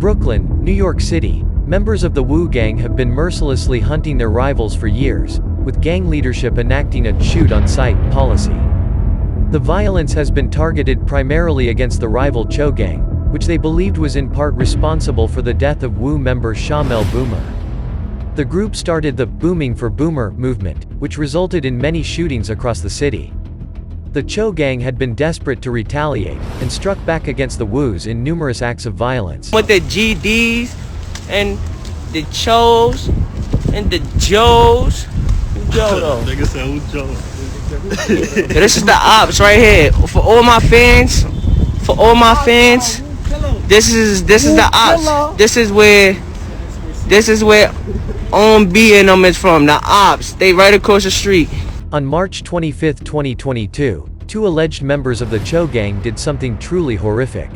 Brooklyn, New York City, members of the WOO gang have been mercilessly hunting their rivals for years, with gang leadership enacting a shoot-on-sight policy. The violence has been targeted primarily against the rival CHO gang, which they believed was in part responsible for the death of WOO member Shamel Boomer. The group started the "Booming for Boomer" movement, which resulted in many shootings across the city. The CHO gang had been desperate to retaliate, and struck back against the WOOs in numerous acts of violence. With the GDs, and the CHOs, and the JOs. Nigga said who Joe? This is the ops right here. For all my fans, this is the ops. This is where On B and them is from. The ops, they right across the street. On March 25, 2022, two alleged members of the CHO gang did something truly horrific.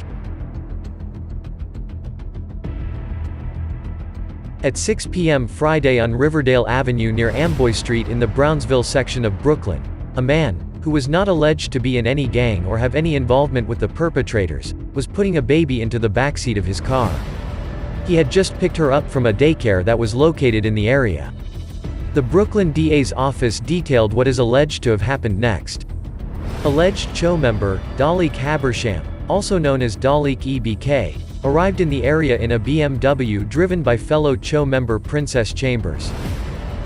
At 6 p.m. Friday on Riverdale Avenue near Amboy Street in the Brownsville section of Brooklyn, a man, who was not alleged to be in any gang or have any involvement with the perpetrators, was putting a baby into the backseat of his car. He had just picked her up from a daycare that was located in the area. The Brooklyn DA's office detailed what is alleged to have happened next. Alleged CHO member, Dalik Habersham, also known as Dalik EBK, arrived in the area in a BMW driven by fellow CHO member Princess Chambers.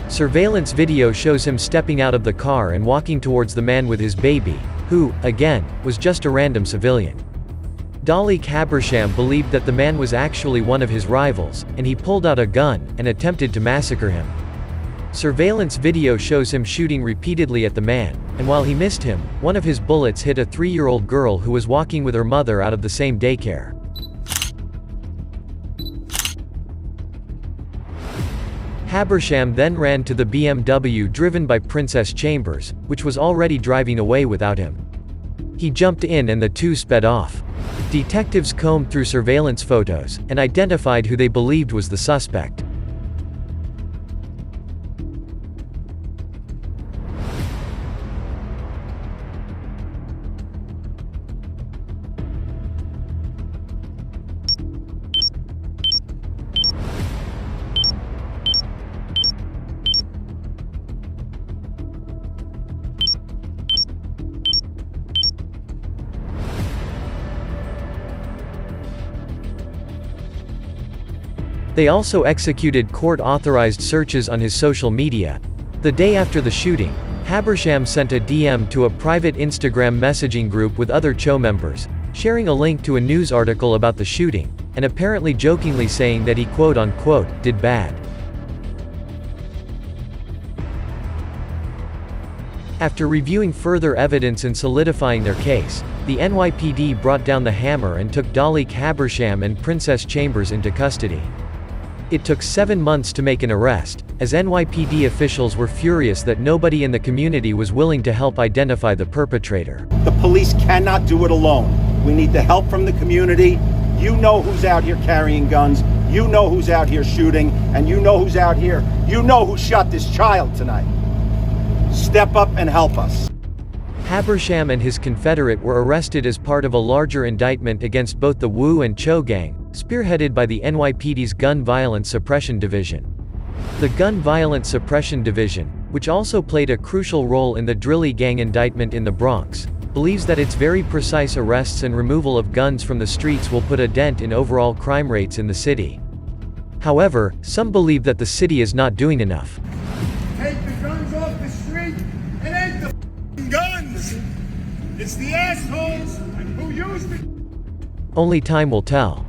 Surveillance video shows him stepping out of the car and walking towards the man with his baby, who, again, was just a random civilian. Dalik Habersham believed that the man was actually one of his rivals, and he pulled out a gun and attempted to massacre him. Surveillance video shows him shooting repeatedly at the man, and while he missed him, one of his bullets hit a 3-year-old girl who was walking with her mother out of the same daycare. Habersham then ran to the BMW driven by Princess Chambers, which was already driving away without him. He jumped in and the two sped off. Detectives combed through surveillance photos, and identified who they believed was the suspect. They also executed court-authorized searches on his social media. The day after the shooting, Habersham sent a DM to a private Instagram messaging group with other CHO members, sharing a link to a news article about the shooting, and apparently jokingly saying that he quote-unquote did bad. After reviewing further evidence and solidifying their case, the NYPD brought down the hammer and took Dalik Habersham and Princess Chambers into custody. It took 7 months to make an arrest, as NYPD officials were furious that nobody in the community was willing to help identify the perpetrator. The police cannot do it alone. We need the help from the community. You know who's out here carrying guns, you know who's out here shooting, and you know who's out here. You know who shot this child tonight. Step up and help us. Habersham and his confederate were arrested as part of a larger indictment against both the WOO and CHO gang, spearheaded by the NYPD's Gun Violence Suppression Division. The Gun Violence Suppression Division, which also played a crucial role in the Drilly gang indictment in the Bronx, believes that its very precise arrests and removal of guns from the streets will put a dent in overall crime rates in the city. However, some believe that the city is not doing enough. Take the guns off the street and ain't the guns. It's the assholes who use the... Only time will tell.